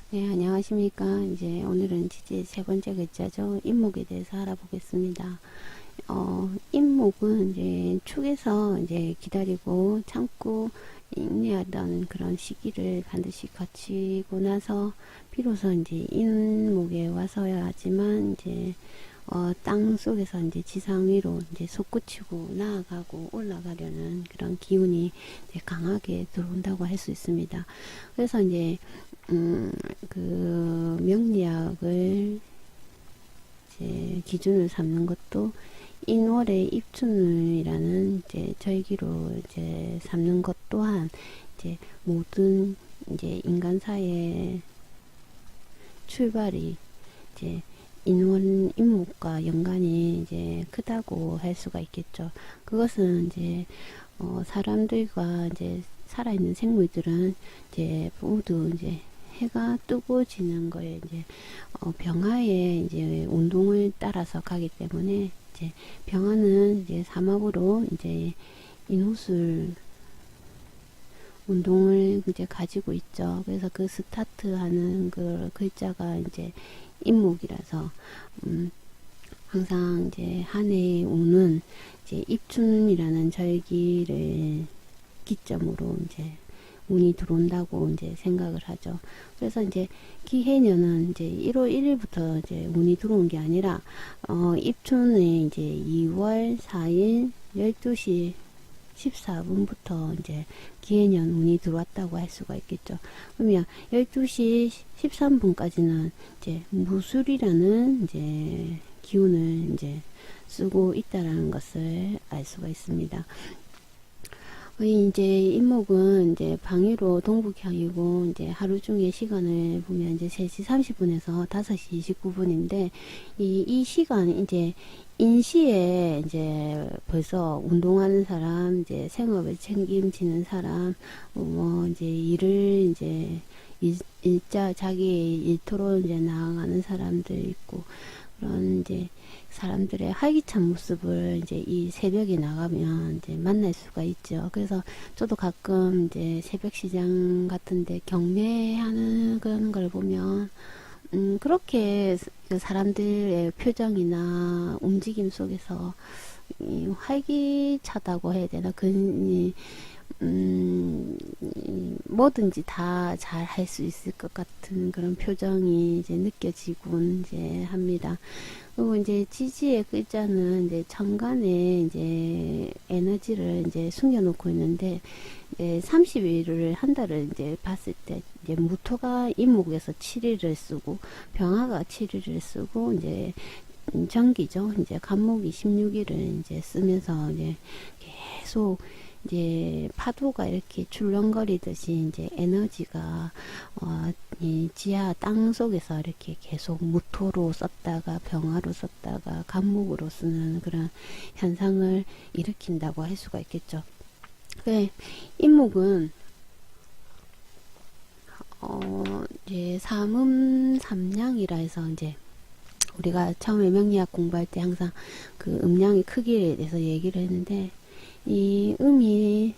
네, 안녕하십니까. 이제 오늘은 지지의 세 번째 글자죠. 임목에 대해서 알아보겠습니다. 임목은 이제 축에서 이제 기다리고 참고 인내하다는 그런 시기를 반드시 거치고 나서 비로소 이제 인목에 와서야 하지만 이제 땅 속에서 이제 지상 위로 이제 솟구치고 나아가고 올라가려는 그런 기운이 이제 강하게 들어온다고 할 수 있습니다. 그래서 이제 그 명리학을 이제 기준을 삼는 것도 인월의 입춘이라는 이제 절기로 이제 삼는 것 또한 이제 모든 이제 인간사의 출발이 이제 인원 인목과 연관이 이제 크다고 할 수가 있겠죠. 그것은 이제 사람들과 이제 살아있는 생물들은 이제 모두 이제 해가 뜨고 지는 거에 이제 병화의 이제 운동을 따라서 가기 때문에 이제 병화는 이제 삼합으로 이제 인호술 운동을 이제 가지고 있죠. 그래서 그 스타트하는 그 글자가 이제 임목이라서 항상 이제 한 해에 오는 이제 입춘이라는 절기를 기점으로 이제 운이 들어온다고 이제 생각을 하죠. 그래서 이제 기해년은 이제 1월 1일부터 이제 운이 들어온 게 아니라 입춘에 이제 2월 4일 12시 14분부터 이제 기해년 운이 들어왔다고 할 수가 있겠죠. 그러면 12시 13분까지는 이제 무술이라는 이제 기운을 이제 쓰고 있다라는 것을 알 수가 있습니다. 이제 임목은 이제 방위로 동북향이고 이제 하루 중에 시간을 보면 이제 3시 30분에서 5시 29분인데 이 시간 이제 인시에 이제 벌써 운동하는 사람, 이제 생업을 책임지는 사람, 뭐 이제 일을 이제 일자 자기 일터로 이제 나아가는 사람들 있고 그런 이제 사람들의 활기찬 모습을 이제 이 새벽에 나가면 이제 만날 수가 있죠. 그래서 저도 가끔 이제 새벽 시장 같은데 경매하는 그런 걸 보면 그렇게 그 사람들의 표정이나 움직임 속에서 활기차다고 해야 되나 뭐든지 다 잘 할 수 있을 것 같은 그런 표정이 이제 느껴지곤 이제 합니다. 그리고 이제 지지의 글자는 이제 천간에 이제 에너지를 이제 숨겨놓고 있는데, 이제 30일을 한 달을 이제 봤을 때, 이제 무토가 임목에서 7일을 쓰고, 병화가 7일을 쓰고, 이제 정기죠. 이제 간목이 16일을 이제 쓰면서 이제 계속 이제 파도가 이렇게 출렁거리듯이 이제 에너지가 이 지하 땅 속에서 이렇게 계속 무토로 썼다가 병화로 썼다가 간목으로 쓰는 그런 현상을 일으킨다고 할 수가 있겠죠. 네, 임목은 이제 삼음삼량이라 해서 이제 우리가 처음에 명리학 공부할 때 항상 그 음량의 크기에 대해서 얘기를 했는데 이 음이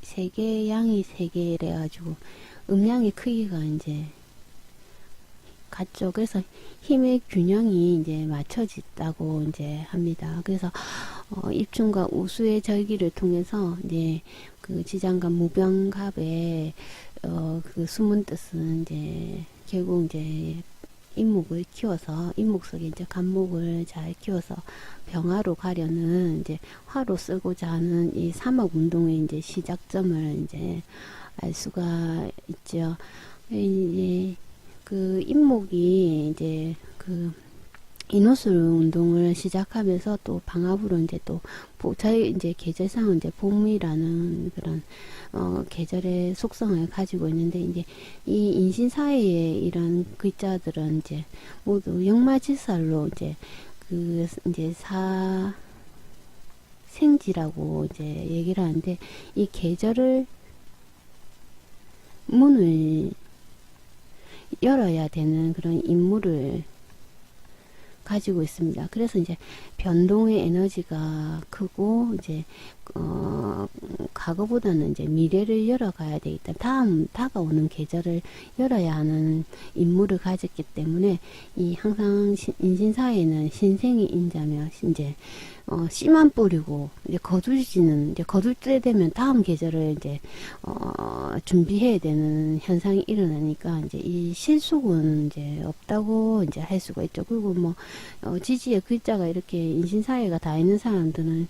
3개, 양이 3개 이래가지고 음량의 크기가 이제 같죠. 그래서 힘의 균형이 이제 맞춰진다고 이제 합니다. 그래서 입춘과 우수의 절기를 통해서 이제 그 지장간 무병갑의 그 숨은 뜻은 이제 결국 이제 임목을 키워서 임목 속에 이제 간목을 잘 키워서 병화로 가려는 이제 화로 쓰고자 하는 이 삼업 운동의 이제 시작점을 이제 알 수가 있죠. 이제 그 임목이 이제 그 인호술 운동을 시작하면서 또 방합으로 이제 또 저희 이제 계절상은 이제 봄이라는 그런 계절의 속성을 가지고 있는데 이제 이 인신사회의 이런 글자들은 이제 모두 역마질살로 이제 그 이제 생지라고 이제 얘기를 하는데 이 계절을 문을 열어야 되는 그런 임무를 가지고 있습니다. 그래서 이제 변동의 에너지가 크고 이제 과거보다는 이제 미래를 열어가야 되기 때문에 다음 다가오는 계절을 열어야 하는 임무를 가졌기 때문에 이 항상 인신사에는 신생이 인자며 이제 씨만 뿌리고 이제 거두지는 이제 거둘 때 되면 다음 계절을 이제 준비해야 되는 현상이 일어나니까 이제 이 실속은 이제 없다고 이제 할 수가 있죠. 그리고 뭐 지지의 글자가 이렇게 인신사회가 다 있는 사람들은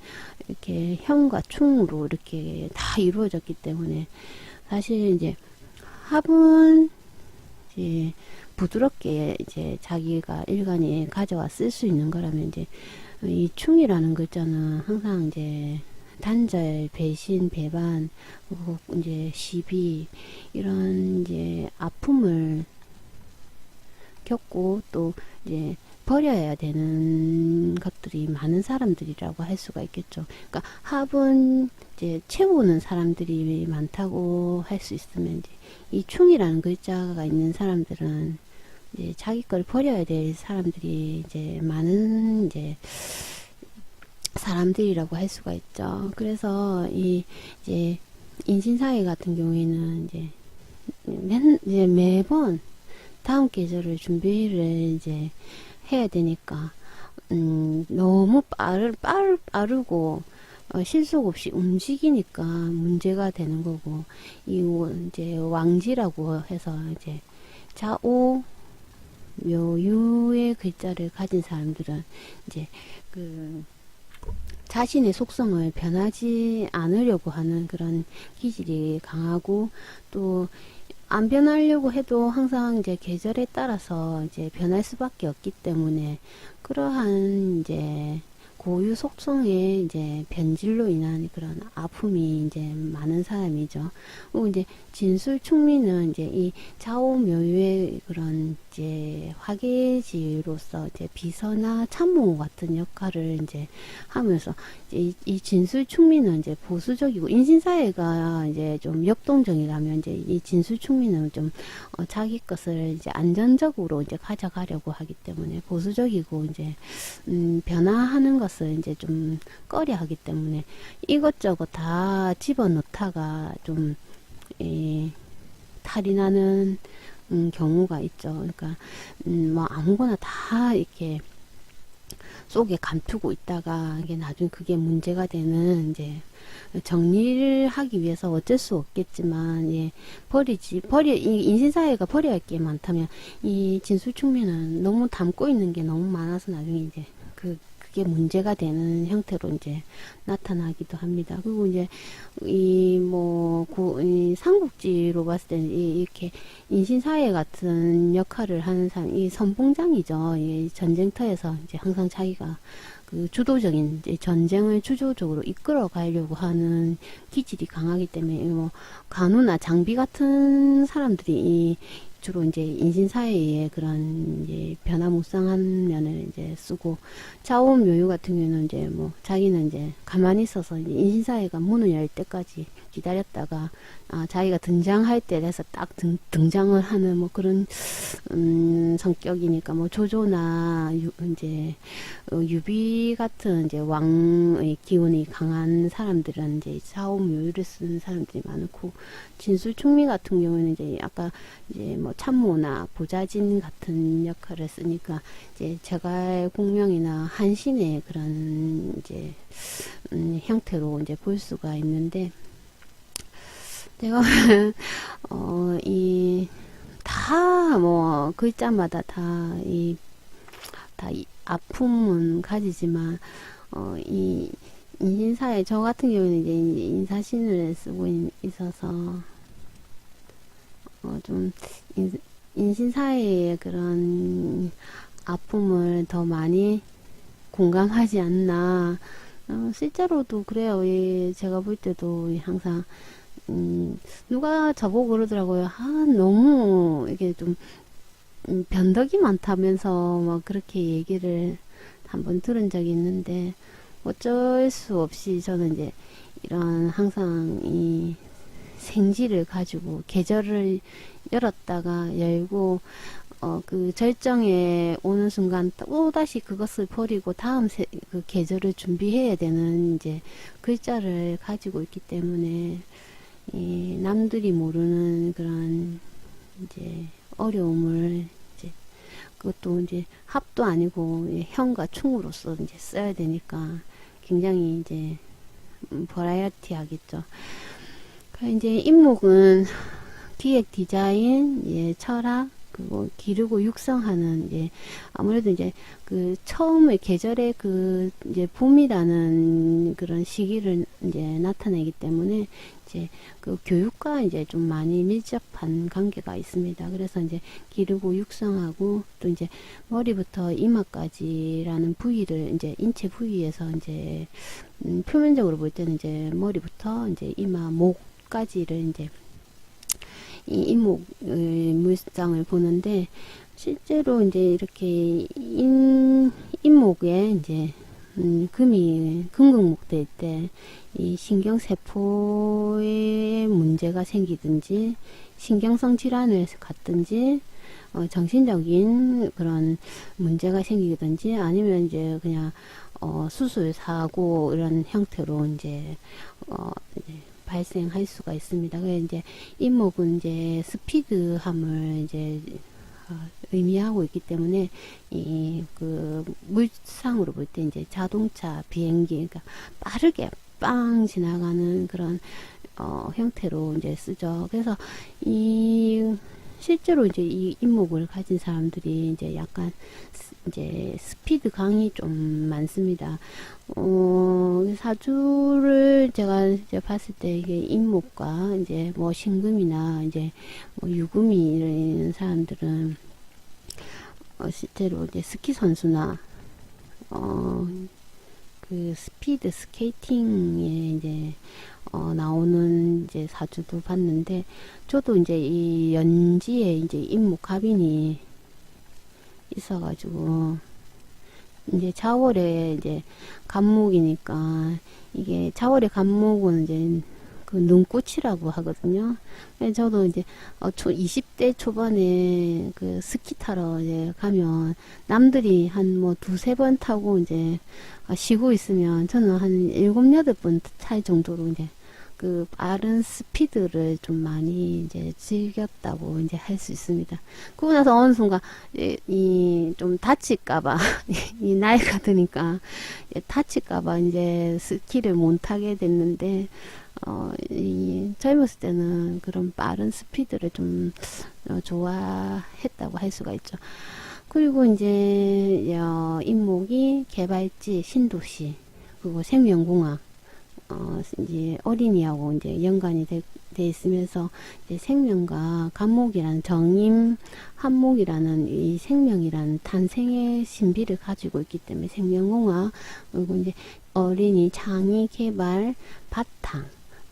이렇게 형과 충으로 이렇게 다 이루어졌기 때문에 사실 이제 합은 이제 부드럽게 이제 자기가 일간이 가져와 쓸 수 있는 거라면 이제 이 충이라는 글자는 항상 이제 단절, 배신, 배반, 그리고 이제 시비 이런 이제 아픔을 겪고 또 이제 버려야 되는 것들이 많은 사람들이라고 할 수가 있겠죠. 그러니까 합은 이제 채우는 사람들이 많다고 할 수 있으면 이제 이 충이라는 글자가 있는 사람들은 이제 자기 걸 버려야 될 사람들이 이제 많은 이제 사람들이라고 할 수가 있죠. 그래서 이제 인신사회 같은 경우에는 이제 매번 다음 계절을 준비를 이제 해야 되니까 너무 빠르고 실속 없이 움직이니까 문제가 되는 거고 이 이제 왕지라고 해서 이제 좌오 묘유의 글자를 가진 사람들은 이제 그 자신의 속성을 변하지 않으려고 하는 그런 기질이 강하고 또 안 변하려고 해도 항상 이제 계절에 따라서 이제 변할 수밖에 없기 때문에 그러한 이제 고유 속성의 이제 변질로 인한 그런 아픔이 이제 많은 사람이죠. 그리고 이제 진술충미는 이제 이 좌우묘유의 그런 이제 화계지로서 이제 비서나 참모 같은 역할을 이제 하면서 이제 이 진술충미는 이제 보수적이고 인신사회가 이제 좀 역동적이라면 이제 이 진술충미는 좀 자기 것을 이제 안전적으로 이제 가져가려고 하기 때문에 보수적이고 이제 변화하는 것을 이제 좀 꺼려 하기 때문에 이것저것 다 집어넣다가 좀 탈이 나는 경우가 있죠. 그러니까 뭐 아무거나 다 이렇게 속에 감추고 있다가 이게 나중에 그게 문제가 되는 이제 정리를 하기 위해서 어쩔 수 없겠지만 이 인신사회가 버려야 할 게 많다면 이 진술충미는 너무 담고 있는 게 너무 많아서 나중에 이제 그게 문제가 되는 형태로 이제 나타나기도 합니다. 그리고 이제 이 삼국지로 봤을 때는 이렇게 인신사회 같은 역할을 하는 사람, 이 선봉장이죠. 이 전쟁터에서 이제 항상 자기가 그 주도적인 이제 전쟁을 주도적으로 이끌어 가려고 하는 기질이 강하기 때문에 뭐 간우나 장비 같은 사람들이 주로 이제 인신사회의 그런 이제 변화무쌍한 면을 이제 쓰고 좌우묘유 같은 경우는 이제 뭐 자기는 이제 가만히 있어서 이제 인신사회가 문을 열 때까지 기다렸다가 자기가 등장할 때 돼서 딱 등장을 하는 뭐 그런 성격이니까 뭐 조조나 이제 유비 같은 이제 왕의 기운이 강한 사람들은 이제 좌우묘유를 쓰는 사람들이 많고 진술충미 같은 경우는 이제 아까 이제 뭐 참모나 보좌진 같은 역할을 쓰니까 이제 제갈 공명이나 한신의 그런 이제 형태로 이제 볼 수가 있는데 내가 다 뭐 글자마다 다 이 아픔은 가지지만 이 인신사회 저 같은 경우는 이제 인사신을 쓰고 있어서 좀 인신사회의 그런 아픔을 더 많이 공감하지 않나. 실제로도 그래요. 제가 볼 때도 항상 누가 저보고 그러더라고요. 너무 이게 좀 변덕이 많다면서 막 그렇게 얘기를 한번 들은 적이 있는데 어쩔 수 없이 저는 이제 이런 항상 이 생지를 가지고 계절을 열었다가 열고 그 절정에 오는 순간 또다시 그것을 버리고 다음 그 계절을 준비해야 되는 이제 글자를 가지고 있기 때문에 이 남들이 모르는 그런 이제 어려움을 이제 그것도 이제 합도 아니고 형과 충으로서 이제 써야 되니까 굉장히 이제 버라이어티 하겠죠. 이제 인목은 기획, 디자인, 예, 철학, 그리고 기르고 육성하는, 예, 아무래도 이제 그 처음에 계절의 그 이제 봄이라는 그런 시기를 이제 나타내기 때문에 이제 그 교육과 이제 좀 많이 밀접한 관계가 있습니다. 그래서 이제 기르고 육성하고 또 이제 머리부터 이마까지라는 부위를 이제 인체 부위에서 이제 표면적으로 볼 때는 이제 머리부터 이제 이마, 목까지를 이제 이 인목의 물상을 보는데 실제로 이제 이렇게 인목에 이제 금이 금극목될 때 이 신경세포에 문제가 생기든지 신경성 질환을 갖든지 정신적인 그런 문제가 생기든지 아니면 이제 그냥 수술 사고 이런 형태로 이제 발생할 수가 있습니다. 그래서 이제 인목은 이제 스피드함을 이제 의미하고 있기 때문에 이 그 물상으로 볼 때 이제 자동차, 비행기, 그러니까 빠르게 빵 지나가는 그런 형태로 이제 쓰죠. 그래서 이 실제로 이제 이 인목을 가진 사람들이 이제 약간 이제 스피드 강이 좀 많습니다. 사주를 제가 이제 봤을 때 이게 인목과 이제 뭐 신금이나 이제 뭐 유금이 이런 사람들은 실제로 이제 스키 선수나 그 스피드 스케이팅에 이제 나오는 이제 사주도 봤는데 저도 이제 이 연지에 이제 인목갑인이 있어가지고 이제 자월에 이제 간목이니까 이게 자월의 간목은 이제 그 눈꽃이라고 하거든요. 저도 이제 20대 초반에 그 스키 타러 이제 가면 남들이 한 뭐 두세 번 타고 이제 쉬고 있으면 저는 한 7, 8번 탈 정도로 이제 그 빠른 스피드를 좀 많이 이제 즐겼다고 이제 할 수 있습니다. 그러고 나서 어느 순간 이 좀 다칠까봐 이 나이가 드니까 다칠까봐 이제 스키를 못 타게 됐는데 이 젊었을 때는 그런 빠른 스피드를 좀 좋아했다고 할 수가 있죠. 그리고 이제 인목이 개발지, 신도시, 그리고 생명공학 이제 어린이하고 이제 연관이 돼 있으면서 이제 생명과 간목이라는 정임 한목이라는 이 생명이라는 탄생의 신비를 가지고 있기 때문에 생명공학 그리고 이제 어린이 창의 개발 바탕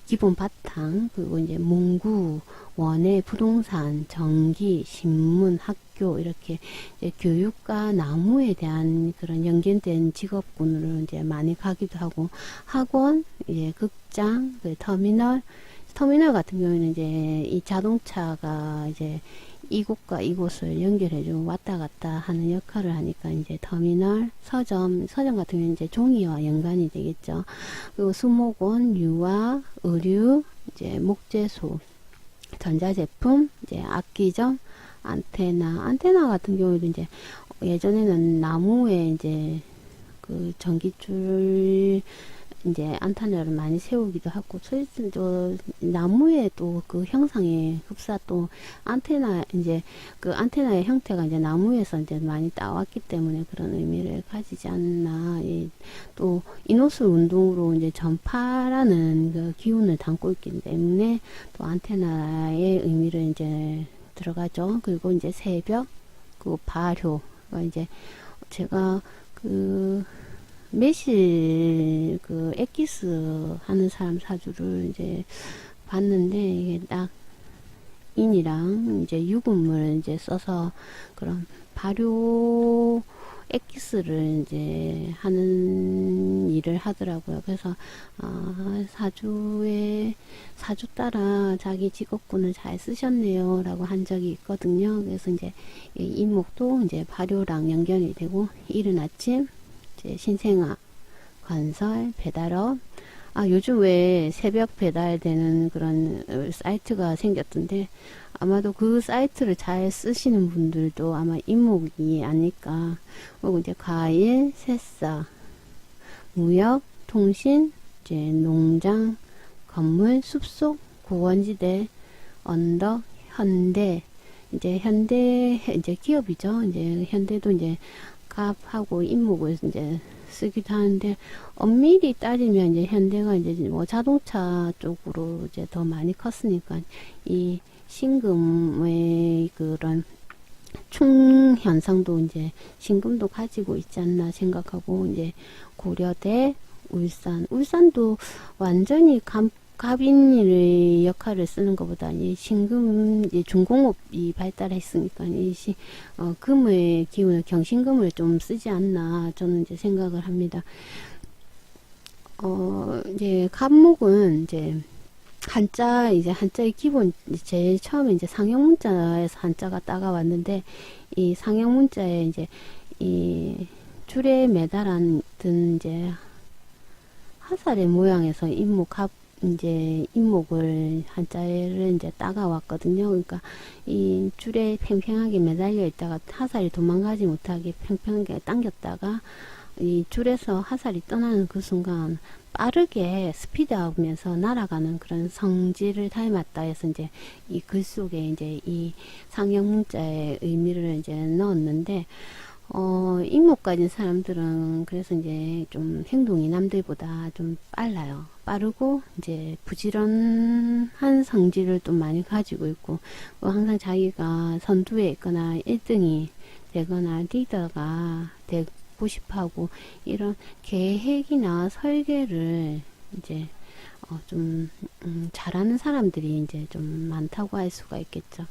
기본 바탕 그리고 이제 문구 원예 부동산 전기 신문 학교 이렇게 이제 교육과 나무에 대한 그런 연결된 직업군으로 이제 많이 가기도 하고 학원 이제 극장 그 터미널 같은 경우에는 이제 이 자동차가 이제 이곳과 이곳을 연결해주고 왔다 갔다 하는 역할을 하니까 이제 터미널, 서점 같은 경우는 이제 종이와 연관이 되겠죠. 그리고 수목원, 유화, 의류, 이제 목재소, 전자제품, 이제 악기점, 안테나 같은 경우에도 이제 예전에는 나무에 이제 그 전기줄 이제 안테나를 많이 세우기도 하고 또 나무에 또 그 형상의 흡사 또 안테나 이제 그 안테나의 형태가 이제 나무에서 이제 많이 따왔기 때문에 그런 의미를 가지지 않나. 또 인호술 운동으로 이제 전파라는 그 기운을 담고 있기 때문에 또 안테나의 의미를 이제 들어가죠. 그리고 이제 새벽 그 발효가 이제 제가 그 매실 그 엑기스 하는 사람 사주를 이제 봤는데 이게 딱 인이랑 이제 유금을 이제 써서 그런 발효 엑기스를 이제 하는 일을 하더라고요. 그래서 사주 따라 자기 직업군을 잘 쓰셨네요 라고 한 적이 있거든요. 그래서 이제 이 임목도 이제 발효랑 연결이 되고, 이른 아침 이제 신생아, 건설, 배달업, 요즘 왜 새벽 배달되는 그런 사이트가 생겼던데, 아마도 그 사이트를 잘 쓰시는 분들도 아마 임목이 아닐까. 그리고 이제 과일, 새싹, 무역, 통신, 이제 농장, 건물, 숲속, 고원지대, 언덕, 현대, 이제 현대, 이제 기업이죠. 이제 현대도 이제 갑하고 임목을 이제 쓰기도 하는데, 엄밀히 따지면 이제 현대가 이제 뭐 자동차 쪽으로 이제 더 많이 컸으니까, 이 신금의 그런 충 현상도 이제 신금도 가지고 있지 않나 생각하고, 이제 고려대, 울산도 완전히 갑인의 역할을 쓰는 것보다 이 신금, 이 중공업이 발달했으니까 금의 기운을, 경신금을 좀 쓰지 않나 저는 이제 생각을 합니다. 이제 갑목은 이제 한자의 기본, 제일 처음에 이제 상형문자에서 한자가 따가왔는데, 이 상형문자에 이제 이 줄에 매달은 이제 화살의 모양에서 이제 임목을 한자를 이제 따가왔거든요. 그러니까 이 줄에 팽팽하게 매달려 있다가 화살이 도망가지 못하게 팽팽하게 당겼다가, 이 줄에서 화살이 떠나는 그 순간 빠르게 스피드하면서 날아가는 그런 성질을 닮았다 해서 이제 이 글 속에 이제 이 상형 문자의 의미를 이제 넣었는데, 임목 가진 사람들은 그래서 이제 좀 행동이 남들보다 좀 빨라요. 빠르고 이제 부지런한 성질을 또 많이 가지고 있고, 항상 자기가 선두에 있거나 1등이 되거나 리더가 되고 싶어하고, 이런 계획이나 설계를 이제 좀 잘하는 사람들이 이제 좀 많다고 할 수가 있겠죠.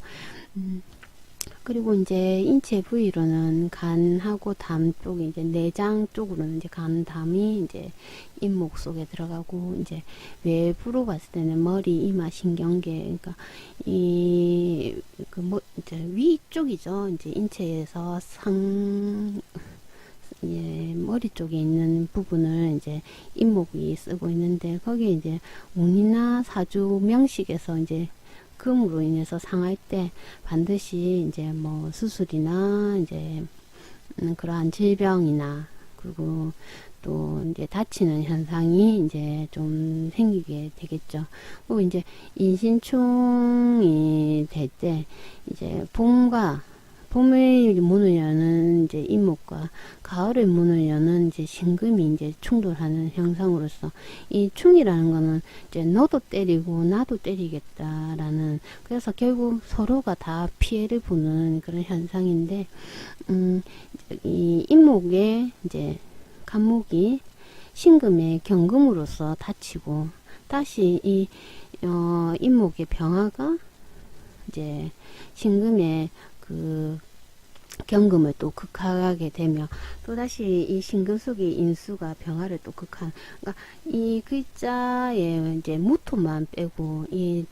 그리고 이제 인체 부위로는 간하고 담 쪽이, 이제 내장 쪽으로는 이제 간, 담이 이제 임목 속에 들어가고, 이제 외부로 봤을 때는 머리, 이마, 신경계, 그러니까 이제 위쪽이죠. 이제 인체에서 머리 쪽에 있는 부분을 이제 임목이 쓰고 있는데, 거기에 이제 운이나 사주 명식에서 이제 금으로 인해서 상할 때 반드시 이제 뭐 수술이나 이제 그러한 질병이나, 그리고 또 이제 다치는 현상이 이제 좀 생기게 되겠죠. 그리고 이제 인신충이 될 때 이제 봄의 문을 여는 이제 임목과 가을의 문을 여는 이제 신금이 이제 충돌하는 형상으로서, 이 충이라는 거는 이제 너도 때리고 나도 때리겠다라는, 그래서 결국 서로가 다 피해를 보는 그런 현상인데, 이 임목의 이제 갑목이 신금의 경금으로서 다치고, 다시 이 임목의 병화가 이제 신금의 그 경금을 또 극하게 되며, 또다시 이 신금 속의 인수가 병화를 또 극한, 그러니까 이 글자에 이제 무토만 빼고 이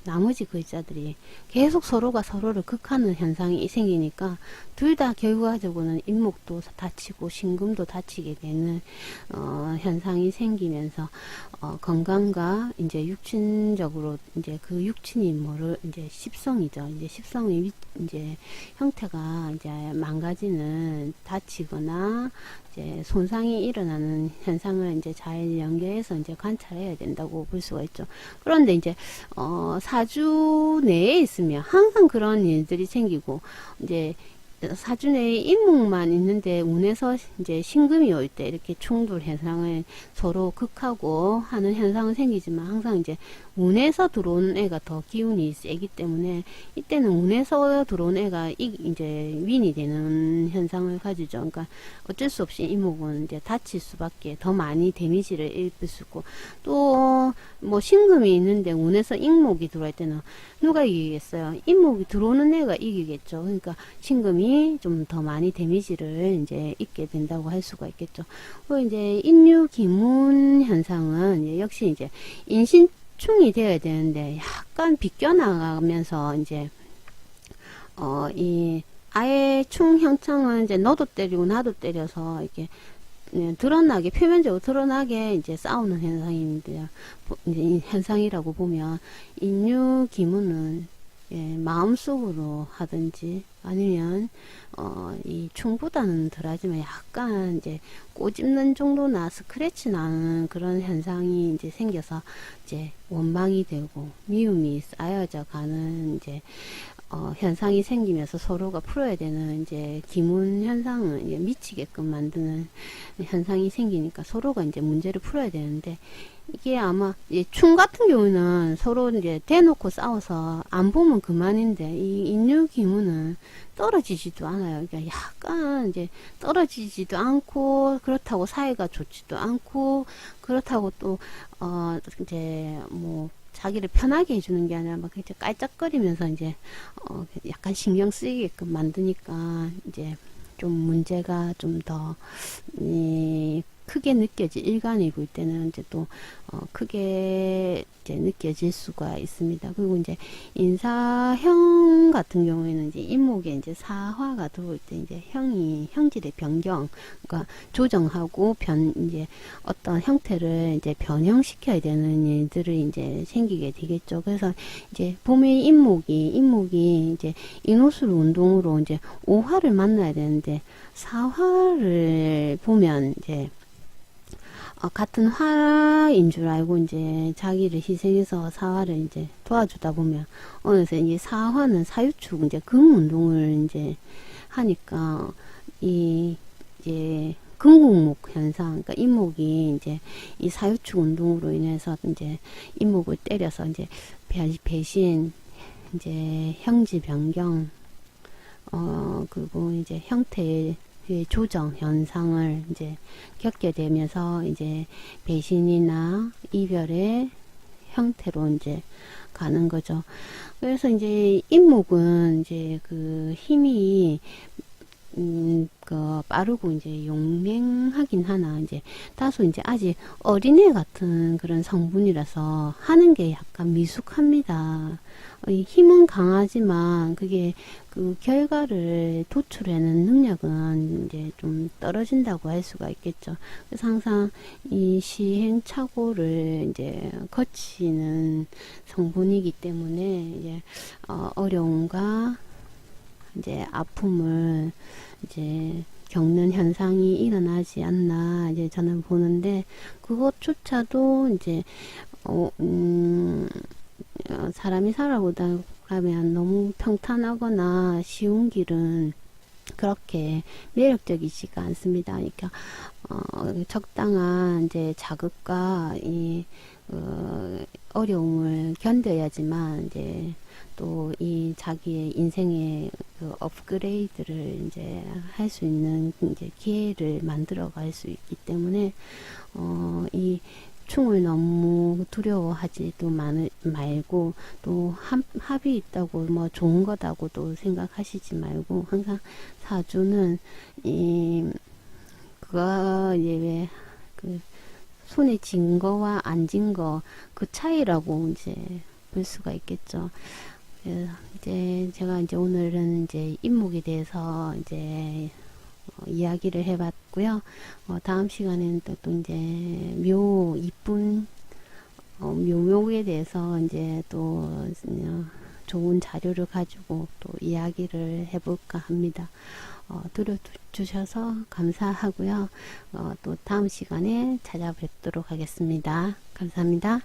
나머지 글자들이 계속 서로가 서로를 극하는 현상이 생기니까, 둘 다 결과적으로는 임목도 다치고 신금도 다치게 되는 현상이 생기면서, 건강과 이제 육친적으로 이제 그 육친이 뭐를 이제 십성이죠. 이제 십성의 이제 형태가 이제 망가지는, 다치거나 이제 손상이 일어나는 현상을 이제 잘 연계해서 이제 관찰해야 된다고 볼 수가 있죠. 그런데 이제 사주 내에 있으면 항상 그런 일들이 생기고, 이제 사주 내에 임목만 있는데 운에서 이제 신금이 올 때 이렇게 충돌 현상을 서로 극하고 하는 현상은 생기지만, 항상 이제 운에서 들어오는 애가 더 기운이 세기 때문에, 이때는 운에서 들어온 애가 이제 윈이 되는 현상을 가지죠. 그러니까 어쩔 수 없이 임목은 이제 다칠 수밖에, 더 많이 데미지를 입을 수 있고, 또 뭐 신금이 있는데 운에서 임목이 들어올 때는 누가 이기겠어요? 임목이 들어오는 애가 이기겠죠. 그러니까 신금이 좀 더 많이 데미지를 이제 입게 된다고 할 수가 있겠죠. 그리고 이제 인유 기문 현상은 역시 이제 인신 입충이 되어야 되는데 약간 비껴나가면서 이제 이 아예 충 형창은 이제 너도 때리고 나도 때려서 이렇게 드러나게 표면적으로 드러나게 이제 싸우는 현상인데 이제 이 현상이라고 보면 인유 기문은 예, 마음속으로 하든지 아니면 이 충보다는 덜하지만 약간 이제 꼬집는 정도나 스크래치 나는 그런 현상이 이제 생겨서 이제 원망이 되고 미움이 쌓여져 가는 이제 현상이 생기면서 서로가 풀어야 되는 이제 기문 현상을 이제 미치게끔 만드는 현상이 생기니까 서로가 이제 문제를 풀어야 되는데 이게 아마 이제 충 같은 경우는 서로 이제 대놓고 싸워서 안 보면 그만인데 이 인류 기문은 떨어지지도 않아요. 그러니까 약간 이제 떨어지지도 않고 그렇다고 사이가 좋지도 않고 그렇다고 또 이제 뭐 자기를 편하게 해주는 게 아니라 막 이제 깔짝거리면서 이제 약간 신경 쓰이게끔 만드니까 이제 좀 문제가 좀 더 크게 느껴질 일간이 볼 때는 이제 또 크게 이제 느껴질 수가 있습니다. 그리고 이제 인사형 같은 경우에는 이제 인목에 이제 사화가 들어올 때 이제 형질의 변경, 그러니까 조정하고 이제 어떤 형태를 이제 변형시켜야 되는 일들이 이제 생기게 되겠죠. 그래서 이제 봄의 인목이 이제 인호술 운동으로 이제 오화를 만나야 되는데 사화를 보면 이제 같은 화인 줄 알고 이제 자기를 희생해서 사화를 이제 도와주다 보면 어느새 이제 사화는 사유축 이제 금 운동을 이제 하니까 이제 금국목 현상, 그러니까 인목이 이제 이 사유축 운동으로 인해서 이제 인목을 때려서 이제 배신, 이제 형질 변경, 그리고 이제 형태의 조정 현상을 이제 겪게 되면서 이제 배신이나 이별의 형태로 이제 가는 거죠. 그래서 이제 인목은 이제 그 힘이 빠르고 이제 용맹하긴 하나 이제 다소 이제 아직 어린애 같은 그런 성분이라서 하는 게 약간 미숙합니다. 힘은 강하지만 그게 그 결과를 도출하는 능력은 이제 좀 떨어진다고 할 수가 있겠죠. 그래서 항상 이 시행착오를 이제 거치는 성분이기 때문에 이제 어려움과 이제 아픔을 이제 겪는 현상이 일어나지 않나 이제 저는 보는데 그것조차도 이제 사람이 살아보다 가면 너무 평탄하거나 쉬운 길은 그렇게 매력적이지가 않습니다. 그러니까 적당한 이제 자극과 이 어려움을 견뎌야지만 이제 또 이 자기의 인생의 그 업그레이드를 이제 할 수 있는 이제 기회를 만들어 갈 수 있기 때문에 이 충을 너무 두려워하지도 말고 또 합이 있다고 뭐 좋은 거다고도 생각하시지 말고 항상 사주는 그거 이제 왜 그 손에 쥔 거와 안 쥔 거 그 차이라고 이제 볼 수가 있겠죠. 그래서 이제 제가 이제 오늘은 이제 인목에 대해서 이제 이야기를 해봤고요. 다음 시간에는 또 이제 이쁜 묘목에 대해서 이제 또 좋은 자료를 가지고 또 이야기를 해볼까 합니다. 들어주셔서 감사하고요. 또 다음 시간에 찾아뵙도록 하겠습니다. 감사합니다.